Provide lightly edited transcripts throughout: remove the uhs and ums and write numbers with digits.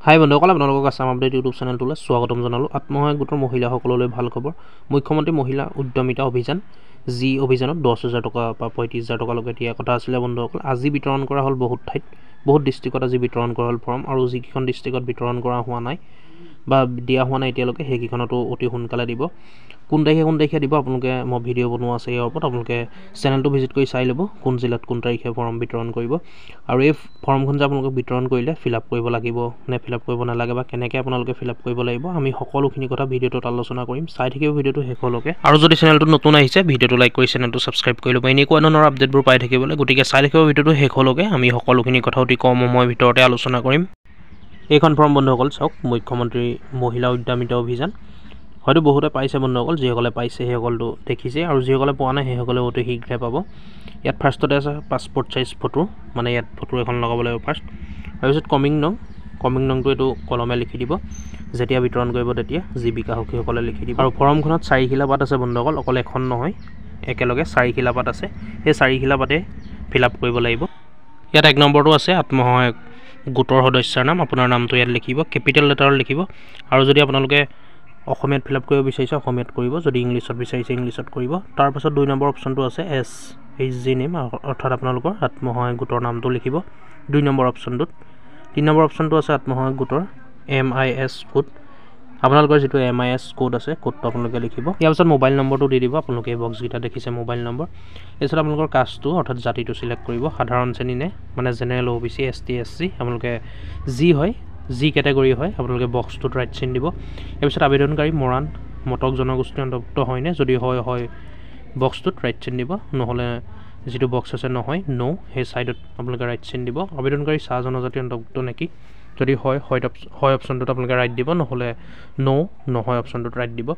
হাই বন্ধুসকল, আপোনালোকক Assam update YouTube চেনেলটোলৈ স্বাগতম জনালোঁ। আত্মসহায়ক গোটৰ মহিলাসকললৈ ভাল খবৰ। মুখ্যমন্ত্ৰী মহিলা উদ্যমিতা অভিযান যি অভিযানত 10,000 টকা বা 35,000 টকালৈকে দিয়া কথা আছিলে বন্ধুসকল, আজি বিতৰণ কৰা হ'ল বহুত ঠাইত, বহুত ডিষ্ট্ৰিক্টত আজি বিতৰণ কৰা হ'ল ফৰ্ম। আৰু যিকেইখন ডিষ্ট্ৰিক্টত বিতৰণ কৰা হোৱা নাই বা দিয়া হোৱা নাই এতিয়ালৈকে, সেইকেইখনতো অতি সোনকালে দিব। কোন তাৰিখে দিব আপোনালোকে, মই ভিডিঅ' বনোৱা আছে ইয়াৰ ওপৰত, আপোনালোকে চেনেলটো ভিজিট কৰি চাই ল'ব কোন জিলাত কোন তাৰিখে ফৰ্ম বিতৰণ কৰিব। আৰু এই ফৰ্মখন যে আপোনালোকে বিতৰণ কৰিলে ফিল আপ কৰিব লাগিব নে ফিল আপ কৰিব নালাগে বা কেনেকৈ আপোনালোকে ফিল আপ কৰিব লাগিব, আমি সকলোখিনি কথা ভিডিঅ'টোত আলোচনা কৰিম। চাই থাকিব ভিডিঅ'টো শেষলৈকে। আৰু যদি চেনেলটো নতুন আহিছে, ভিডিঅ'টো লাইক কৰি চেনেলটো ছাবস্ক্ৰাইব কৰি ল'ব এনেকুৱা ধৰণৰ আপডেটবোৰ পাই থাকিবলৈ। গতিকে চাই থাকিব ভিডিঅ'টো শেষলৈকে, আমি সকলোখিনি কথা অতি কম সময়ৰ ভিতৰতে আলোচনা কৰিম। এইখন ফৰ্ম বন্ধুসকল চাওক, মুখ্যমন্ত্ৰী মহিলা উদ্যমিতা অভিযান। হয়তো বহুতে পাইছে বন্ধুসকল, যিসকলে পাইছে সেইসকলটো দেখিছে, আৰু যিসকলে পোৱা নাই সেইসকলে অতি শীঘ্ৰে পাব। ইয়াত ফাৰ্ষ্টতে আছে পাছপৰ্ট চাইজ ফটো, মানে ইয়াত ফটো এখন লগাব লাগিব ফাৰ্ষ্ট। তাৰপিছত কমিং নংটো এইটো কলমে লিখি দিব, যেতিয়া বিতৰণ কৰিব তেতিয়া জীৱিকা সখীসকলে লিখি দিব। আৰু ফৰ্মখনত 4 খিলা পাত আছে বন্ধুসকল, অকল এখন নহয়, একেলগে 4 খিলা পাত আছে। সেই 4 খিলা পাতে ফিল আপ কৰিব লাগিব। ইয়াত 1 নম্বৰটো আছে আত্মসহায়ক গোটৰ সদস্যাৰ নাম, আপোনাৰ নামটো ইয়াত লিখিব, কেপিটেল লেটাৰত লিখিব। আৰু যদি আপোনালোকে অসমীয়াত ফিল আপ কৰিব বিচাৰিছে অসমীয়াত কৰিব, যদি ইংলিছত বিচাৰিছে ইংলিছত কৰিব। তাৰপাছত 2 নম্বৰ অপশ্যনটো আছে SHG নেম, অৰ্থাৎ আপোনালোকৰ আত্মসহায়ক গোটৰ নামটো লিখিব 2 নম্বৰ অপশ্যনটোত। 3 নম্বৰ অপশ্যনটো আছে আত্মসহায়ক গোটৰ MIS কোড, আপোনালোকৰ যিটো MIS কোড আছে কোডটো আপোনালোকে লিখিব। ইয়াৰ পাছত মোবাইল নম্বৰটো দি দিব, আপোনালোকে এই বক্সকেইটা দেখিছে মোবাইল নম্বৰ। তাৰপিছত আপোনালোকৰ কাষ্টটো অৰ্থাৎ জাতিটো চিলেক্ট কৰিব, সাধাৰণ শ্ৰেণী নে মানে জেনেৰেল OBC ST SC, আপোনালোকে যি কেটেগৰী হয় আপোনালোকে বক্সটোত ৰাইট চিন দিব। তাৰপিছত আবেদনকাৰী মৰাণ মটক জনগোষ্ঠীৰ অন্তৰ্ভুক্ত হয়নে, যদি হয় বক্সটোত ৰাইট চিন দিব, নহ'লে যিটো বক্স আছে নহয় নো, সেই ছাইডত আপোনালোকে ৰাইট চিন দিব। আবেদনকাৰী চাহ জনজাতিৰ অন্তৰ্ভুক্ত নেকি, যদি হয় অপশ্যনটোত আপোনালোকে ৰাইট দিব, নহ'লে নহয় অপশ্যনটোত ৰাইট দিব।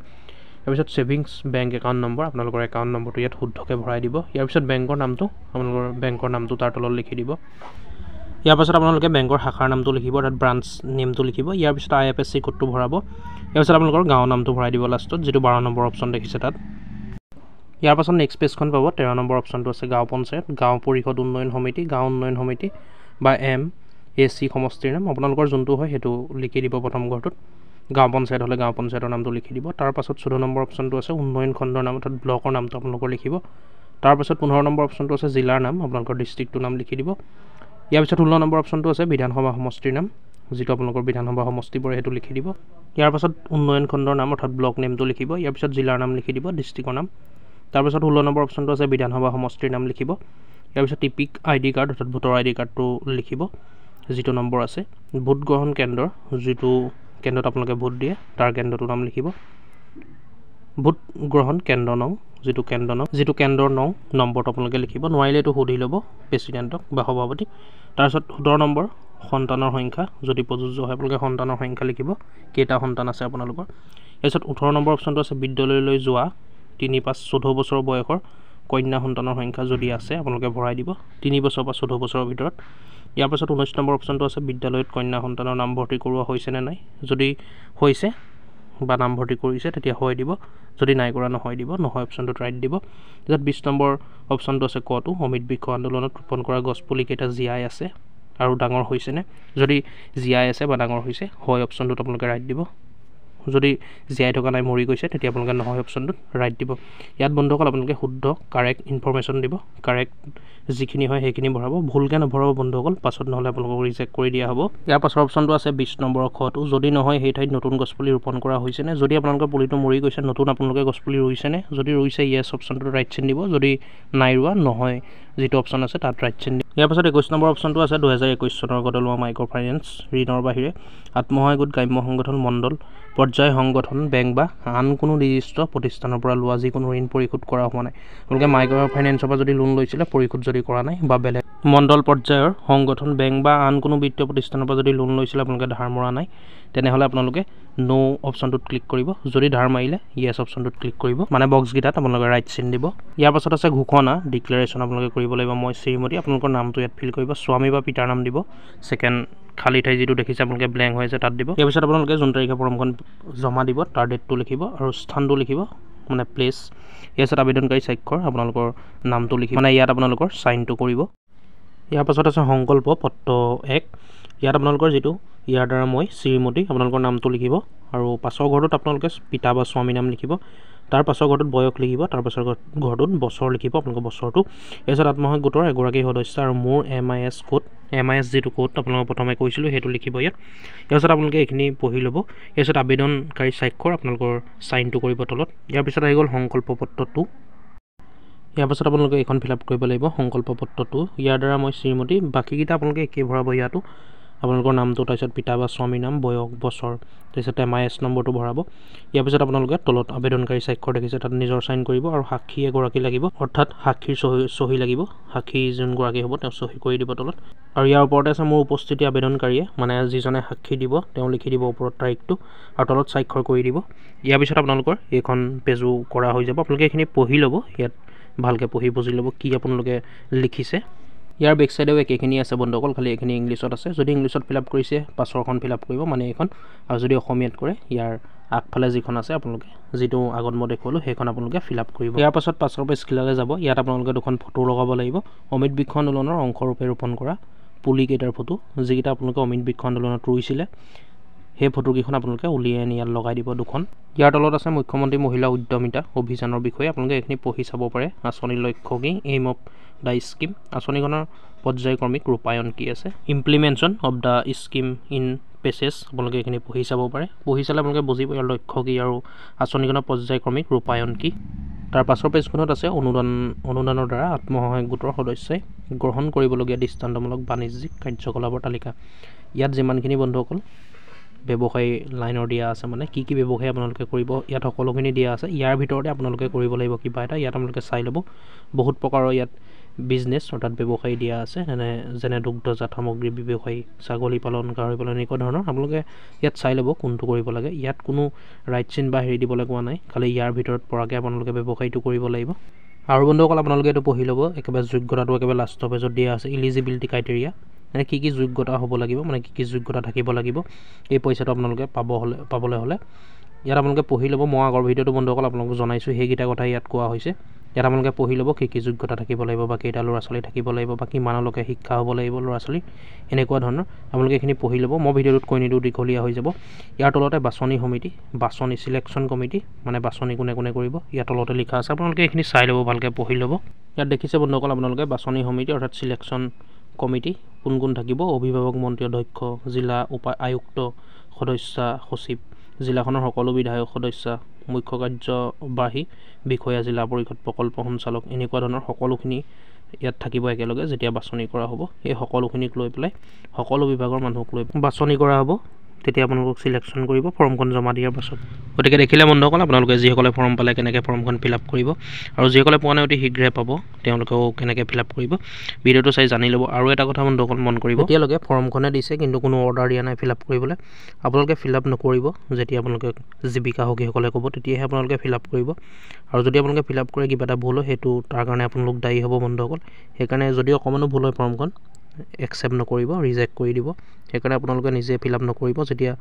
তাৰপিছত ছেভিংছ বেংক একাউণ্ট নম্বৰ, আপোনালোকৰ একাউণ্ট নম্বৰটো ইয়াত শুদ্ধকৈ ভৰাই দিব। ইয়াৰ পিছত বেংকৰ নামটো, আপোনালোকৰ বেংকৰ নামটো তাৰ তলত লিখি দিব। ইয়াৰ পাছত আপোনালোকে বেংকৰ শাখাৰ নামটো লিখিব, অৰ্থাৎ ব্ৰাঞ্চ নেমটো লিখিব। ইয়াৰ পিছত IFSC কোডটো ভৰাব। ইয়াৰ পিছত আপোনালোকৰ গাঁৱৰ নামটো ভৰাই দিব লাষ্টত, যিটো 12 নম্বৰ অপশ্যন দেখিছে তাত। ইয়াৰ পাছত নেক্সট পেজখন পাব, 13 নম্বৰ অপশ্যনটো আছে গাঁও পঞ্চায়ত, গাঁও পৰিষদ উন্নয়ন সমিতি, গাঁও উন্নয়ন সমিতি বা MAC সমষ্টিৰ নাম, আপোনালোকৰ যোনটো হয় সেইটো লিখি দিব প্ৰথম ঘৰটোত। গাঁও পঞ্চায়ত হ'লে গাঁও পঞ্চায়তৰ নামটো লিখি দিব। তাৰপাছত 14 নম্বৰ অপশ্যনটো আছে উন্নয়ন খণ্ডৰ নাম, অৰ্থাৎ ব্লকৰ নামটো আপোনালোকৰ লিখিব। তাৰপাছত 15 নম্বৰ অপশ্যনটো আছে জিলাৰ নাম, আপোনালোকৰ ডিষ্ট্ৰিক্টটোৰ নাম লিখি দিব। ইয়াৰ পিছত 16 নম্বৰ অপশ্যনটো আছে বিধানসভা সমষ্টিৰ নাম, যিটো আপোনালোকৰ বিধানসভা সমষ্টি পৰে সেইটো লিখি দিব। ইয়াৰ পাছত উন্নয়ন খণ্ডৰ নাম অৰ্থাৎ ব্লক নেমটো লিখিব। ইয়াৰ পিছত জিলাৰ নাম লিখি দিব, ডিষ্ট্ৰিক্টৰ নাম। তাৰপাছত 16 নম্বৰ অপশ্যনটো আছে বিধানসভা সমষ্টিৰ নাম লিখিব। ইয়াৰ পিছত টিপিক ID কাৰ্ড অৰ্থাৎ ভোটৰ ID কাৰ্ডটো লিখিব, যিটো নম্বৰ আছে। ভোট গ্ৰহণ কেন্দ্ৰ, যিটো কেন্দ্ৰত আপোনালোকে ভোট দিয়ে তাৰ কেন্দ্ৰটোৰ নাম লিখিব। ভোট গ্ৰহণ কেন্দ্ৰ নং, যিটো কেন্দ্ৰৰ নং নম্বৰটো আপোনালোকে লিখিব। নোৱাৰিলে এইটো সুধি ল'ব প্ৰেচিডেণ্টক বা সভাপতিক। তাৰপিছত 17 নম্বৰ সন্তানৰ সংখ্যা, যদি প্ৰযোজ্য হয় আপোনালোকে সন্তানৰ সংখ্যা লিখিব, কেইটা সন্তান আছে আপোনালোকৰ। তাৰপিছত 18 নম্বৰ অপশ্যনটো আছে বিদ্যালয়লৈ যোৱা 3-5-14 বছৰ বয়সৰ কন্যা সন্তানৰ সংখ্যা, যদি আছে আপোনালোকে ভৰাই দিব 3 বছৰ বা 14 বছৰৰ ভিতৰত। ইয়াৰ পাছত 19 নম্বৰ অপশ্যনটো আছে বিদ্যালয়ত কন্যা সন্তানৰ নামভৰ্তি কৰোৱা হৈছেনে নাই, যদি হৈছে বা নামভৰ্তি কৰিছে তেতিয়া হয় দিব, যদি নাই কৰা নহয় দিব, নহয় অপশ্যনটোত ৰাইট দিব। তাৰপিছত 20 নম্বৰ অপশ্যনটো আছে কটো অমিত বৃক্ষ আন্দোলনত ৰোপণ কৰা গছপুলি কেইটা জীয়াই আছে আৰু ডাঙৰ হৈছেনে, যদি জীয়াই আছে বা ডাঙৰ হৈছে হয় অপশ্যনটোত আপোনালোকে ৰাইট দিব, যদি জীয়াই থকা নাই মৰি গৈছে তেতিয়া আপোনালোকে নহয় অপশ্যনটোত ৰাইট দিব। ইয়াত বন্ধুসকল আপোনালোকে শুদ্ধ কাৰেক্ট ইনফৰমেশ্যন দিব, কাৰেক্ট যিখিনি হয় সেইখিনি ভৰাব, ভুলকৈ নভৰাব বন্ধুসকল, পাছত নহ'লে আপোনালোকক ৰিজেক্ট কৰি দিয়া হ'ব। ইয়াৰ পাছৰ অপশ্যনটো আছে 20 নম্বৰ খটো, যদি নহয় সেই ঠাইত নতুন গছপুলি ৰোপণ কৰা হৈছেনে, যদি আপোনালোকৰ পুলিটো মৰি গৈছে নতুন আপোনালোকে গছপুলি ৰুইছেনে, যদি ৰুইছে য়েছ অপশ্যনটোত ৰাইট চিন দিব, যদি নাই ৰোৱা নহয় যিটো অপশ্যন আছে তাত ৰাইট চিন দিব। ইয়াৰ পাছত 21 নম্বৰ অপশ্যনটো আছে 2021 চনৰ আগতে লোৱা মাইক্ৰ' ফাইনেন্স ঋণৰ বাহিৰে আত্মসহায়ক গোট গ্ৰাম্য সংগঠন মণ্ডল পৰ্যায় সংগঠন বেংক বা আন কোনো নিৰ্দিষ্ট প্ৰতিষ্ঠানৰ পৰা লোৱা যিকোনো ঋণ পৰিশোধ কৰা হোৱা নাই, আপোনালোকে মাইক্ৰ' ফাইনেন্সৰ পৰা যদি লোন লৈছিলে পৰিশোধ যদি কৰা নাই, বা বেলেগ মণ্ডল পৰ্যায়ৰ সংগঠন বেংক বা আন কোনো বিত্তীয় প্ৰতিষ্ঠানৰ পৰা যদি লোন লৈছিলে আপোনালোকে ধাৰ মৰা নাই, তেনেহ'লে আপোনালোকে নো অপশ্যনটোত ক্লিক কৰিব, যদি ধাৰ মাৰিলে য়েছ অপশ্যনটোত ক্লিক কৰিব, মানে বক্সকেইটাত আপোনালোকে ৰাইট চিন দিব। ইয়াৰ পাছত আছে ঘোষণা ডিক্লেৰেশ্যন, আপোনালোকে কৰিব লাগিব মই শ্ৰীমতী, আপোনালোকৰ নামটো ইয়াত ফিল কৰিব, স্বামী বা পিতাৰ নাম দিব, ছেকেণ্ড খালী ঠাই যিটো দেখিছে আপোনালোকে ব্লেংক হৈ আছে তাত দিব। ইয়াৰ পিছত আপোনালোকে যোন তাৰিখে ফৰ্মখন জমা দিব তাৰ ডেটটো লিখিব আৰু স্থানটো লিখিব, মানে প্লেচ। ইয়াৰ পিছত আবেদনকাৰী স্বাক্ষৰ, আপোনালোকৰ নামটো লিখিব, মানে ইয়াত আপোনালোকৰ চাইনটো কৰিব। ইয়াৰ পাছত আছে সংকল্প পত্ৰ 1। ইয়াত আপোনালোকৰ যিটো ইয়াৰ দ্বাৰা মই শ্ৰীমতী আপোনালোকৰ নামটো লিখিব আৰু পাছৰ ঘৰটোত আপোনালোকে পিতা বা স্বামী নাম লিখিব। তাৰ পাছৰ ঘৰটোত বয়স লিখিব, তাৰ পাছৰ ঘৰটোত বছৰ লিখিব আপোনালোকৰ বছৰটো। তাৰপিছত আত্মসহায়ক গোটৰ এগৰাকী সদস্য আৰু মোৰ MIS কোড, MIS যিটো কোড আপোনালোকক প্ৰথমে কৈছিলোঁ সেইটো লিখিব ইয়াত। ইয়াৰ পিছত আপোনালোকে এইখিনি পঢ়ি ল'ব। ইয়াৰ পিছত আবেদনকাৰী স্বাক্ষৰ আপোনালোকৰ চাইনটো কৰিব তলত। ইয়াৰ পিছত আহি গ'ল সংকল্প পত্ৰটো। ইয়াৰ পাছত আপোনালোকে এইখন ফিল আপ কৰিব লাগিব সংকল্প পত্ৰটো। ইয়াৰ দ্বাৰা মই শ্ৰীমতী, বাকীকেইটা আপোনালোকে একেই ভৰাব। ইয়াতো আপোনালোকৰ নামটো, তাৰপিছত পিতা বা স্বামীৰ নাম, বয়স, বছৰ, তাৰপিছত MIS নম্বৰটো ভৰাব। ইয়াৰ পিছত আপোনালোকে তলত আবেদনকাৰী স্বাক্ষৰ দেখিছে তাত নিজৰ চাইন কৰিব আৰু সাক্ষী এগৰাকী লাগিব, অৰ্থাৎ সাক্ষীৰ চহী লাগিব। সাক্ষী যোনগৰাকী হ'ব তেওঁ চহী কৰি দিব তলত। আৰু ইয়াৰ ওপৰতে আছে মোৰ উপস্থিতি আবেদনকাৰীয়ে, মানে যিজনে সাক্ষী দিব তেওঁ লিখি দিব ওপৰত তাৰিখটো আৰু তলত স্বাক্ষৰ কৰি দিব। ইয়াৰ পিছত আপোনালোকৰ এইখন পেজো কৰা হৈ যাব। আপোনালোকে এইখিনি পঢ়ি ল'ব, ইয়াত ভালকৈ পঢ়ি বুজি ল'ব কি আপোনালোকে লিখিছে। ইয়াৰ বেক চাইডেও একেখিনি আছে বন্ধুসকল, খালি এইখিনি ইংলিছত আছে। যদি ইংলিছত ফিল আপ কৰিছে পাছৰখন ফিল আপ কৰিব, মানে এইখন। আৰু যদি অসমীয়াত কৰে ইয়াৰ আগফালে যিখন আছে আপোনালোকে যিটো আগত মই দেখুৱালোঁ সেইখন আপোনালোকে ফিল আপ কৰিব। ইয়াৰ পাছত পাছৰ পেজখিলালৈ যাব। ইয়াত আপোনালোকে দুখন ফটো লগাব লাগিব। অমৃত বৃক্ষ আন্দোলনৰ অংশৰূপে ৰোপণ কৰা পুলিকেইটাৰ ফটো, যিকেইটা আপোনালোকে অমৃত বৃক্ষ আন্দোলনত ৰুইছিলে সেই ফটোকেইখন আপোনালোকে উলিয়াই আনি ইয়াত লগাই দিব দুখন। ইয়াৰ তলত আছে মুখ্যমন্ত্ৰী মহিলা উদ্যমিতা অভিযানৰ বিষয়ে, আপোনালোকে এইখিনি পঢ়ি চাব পাৰে। আঁচনিৰ লক্ষ্য কি, এইম অফ দ্য স্কিম, আঁচনিখনৰ পৰ্যায়ক্ৰমিক ৰূপায়ণ কি আছে, implementation of the scheme in পেচেছ, আপোনালোকে এইখিনি পঢ়ি চাব পাৰে। পঢ়ি চালে আপোনালোকে বুজিব ইয়াৰ লক্ষ্য কি আৰু আঁচনিখনৰ পৰ্যায়ক্ৰমিক ৰূপায়ণ কি। তাৰ পাছৰ পেজখনত আছে অনুদানৰ দ্বাৰা আত্মসহায়ক গোটৰ সদস্যই গ্ৰহণ কৰিবলগীয়া দৃষ্টান্তমূলক বাণিজ্যিক কাৰ্যকলাপৰ তালিকা। ইয়াত যিমানখিনি বন্ধুসকল ব্যৱসায়ী লাইনৰ দিয়া আছে, মানে কি কি ব্যৱসায় আপোনালোকে কৰিব ইয়াত সকলোখিনি দিয়া আছে। ইয়াৰ ভিতৰতে আপোনালোকে কৰিব লাগিব কিবা এটা, ইয়াত আপোনালোকে চাই ল'ব। বহুত প্ৰকাৰৰ ইয়াত বিজনেছ অৰ্থাৎ ব্যৱসায়ী দিয়া আছে, যেনে দুগ্ধজাত সামগ্ৰী ব্যৱসায়ী, ছাগলী পালন, গাহৰি পালন, এনেকুৱা ধৰণৰ। আপোনালোকে ইয়াত চাই ল'ব কোনটো কৰিব লাগে। ইয়াত কোনো ৰাইট চিন বা হেৰি দিবলৈ কোৱা নাই, খালি ইয়াৰ ভিতৰত পৰাকৈ আপোনালোকে ব্যৱসায়ীটো কৰিব লাগিব। আৰু বন্ধুসকল আপোনালোকে এইটো পঢ়ি ল'ব, একেবাৰে যোগ্যতাটো একেবাৰে লাষ্টৰ পেজত দিয়া আছে, ইলিজিবিলিটি ক্ৰাইটেৰিয়া, মানে কি যোগ্যতা হ'ব লাগিব, মানে কি যোগ্যতা থাকিব লাগিব এই পইচাটো আপোনালোকে পাবলৈ হ'লে। ইয়াত আপোনালোকে পঢ়ি ল'ব। মই আগৰ ভিডিঅ'টো বন্ধুসকল আপোনালোকক জনাইছোঁ, সেইকেইটা কথা ইয়াত কোৱা হৈছে। ইয়াত আপোনালোকে পঢ়ি ল'ব কি যোগ্যতা থাকিব লাগিব, বা কেইটা ল'ৰা ছোৱালী থাকিব লাগিব, বা কিমানলৈকে শিক্ষা হ'ব লাগিব ল'ৰা ছোৱালী, এনেকুৱা ধৰণৰ আপোনালোকে এইখিনি পঢ়ি ল'ব। মই ভিডিঅ'টোত কৈ নিদিওঁ, দীঘলীয়া হৈ যাব। ইয়াৰ তলতে বাছনি সমিতি, বাছনি চিলেকশ্যন কমিটি, মানে বাছনি কোনে কোনে কৰিব ইয়াৰ তলতে লিখা আছে। আপোনালোকে এইখিনি চাই ল'ব, ভালকৈ পঢ়ি ল'ব। ইয়াত দেখিছে বন্ধুসকল আপোনালোকে বাছনি সমিতি অৰ্থাৎ চিলেকশ্যন কমিটি কোন কোন থাকিব, অভিভাৱক, মন্ত্ৰী, অধ্যক্ষ, জিলা আয়ুক্ত, সদস্য, সচিব, জিলাখনৰ সকলো বিধায়ক, সদস্য, মুখ্য কাৰ্যবাহী বিষয়া, জিলা পৰিষদ, প্ৰকল্প সঞ্চালক, এনেকুৱা ধৰণৰ সকলোখিনি ইয়াত থাকিব একেলগে যেতিয়া বাছনি কৰা হ'ব। এই সকলোখিনিক লৈ পেলাই সকলো বিভাগৰ মানুহক লৈ বাছনি কৰা হ'ব। তেতিয়া আপোনালোকক চিলেকশ্যন কৰিব ফৰ্মখন জমা দিয়াৰ পাছত। গতিকে দেখিলে বন্ধুসকল আপোনালোকে যিসকলে ফৰ্ম পালে কেনেকৈ ফৰ্মখন ফিল আপ কৰিব, আৰু যিসকলে পোৱা নাই অতি শীঘ্ৰে পাব তেওঁলোকেও কেনেকৈ ফিল আপ কৰিব, ভিডিঅ'টো চাই জানি ল'ব। আৰু এটা কথা বন্ধুসকল মন কৰিব, এতিয়ালৈকে ফৰ্মখনে দিছে কিন্তু কোনো অৰ্ডাৰ দিয়া নাই ফিল আপ কৰিবলৈ। আপোনালোকে ফিল আপ নকৰিব, যেতিয়া আপোনালোকে জীৱিকা সখীসকলে ক'ব তেতিয়াহে আপোনালোকে ফিল আপ কৰিব। আৰু যদি আপোনালোকে ফিল আপ কৰে কিবা এটা ভুল হয় সেইটো তাৰ কাৰণে আপোনালোক দায়ী হ'ব বন্ধুসকল। সেইকাৰণে যদি অকণমানো ভুল হয় ফৰ্মখন একচেপ্ট নকৰিব, ৰিজেক্ট কৰি দিব। সেইকাৰণে আপোনালোকে নিজে ফিল আপ নকৰিব, যেতিয়া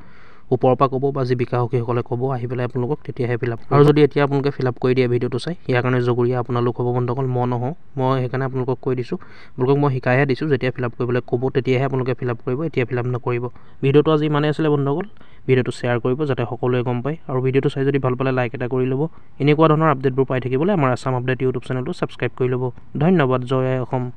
ওপৰৰ পৰা ক'ব বা জীৱিকা সখীসকলে ক'ব আহি পেলাই আপোনালোকক তেতিয়াহে ফিল আপ। আৰু যদি এতিয়া আপোনালোকে ফিল আপ কৰি দিয়ে ভিডিঅ'টো চাই, ইয়াৰ কাৰণে জগৰীয়া আপোনালোক হ'ব বন্ধুসকল, মই নহওঁ। মই সেইকাৰণে আপোনালোকক কৈ দিছোঁ, আপোনালোকক মই শিকাইহে দিছোঁ, যেতিয়া ফিল আপ কৰিবলৈ ক'ব তেতিয়াহে আপোনালোকে ফিল আপ কৰিব, এতিয়া ফিল আপ নকৰিব। ভিডিঅ'টো আজি ইমানেই আছিলে বন্ধুসকল, ভিডিঅ'টো শ্বেয়াৰ কৰিব যাতে সকলোৱে গম পায়। আৰু ভিডিঅ'টো চাই যদি ভাল পালে লাইক এটা কৰি ল'ব। এনেকুৱা ধৰণৰ আপডেটবোৰ পাই থাকিবলৈ আমাৰ আছাম আপডেট ইউটিউব চেনেলটো ছাবস্ক্ৰাইব কৰি ল'ব। ধন্যবাদ। জয় অসম।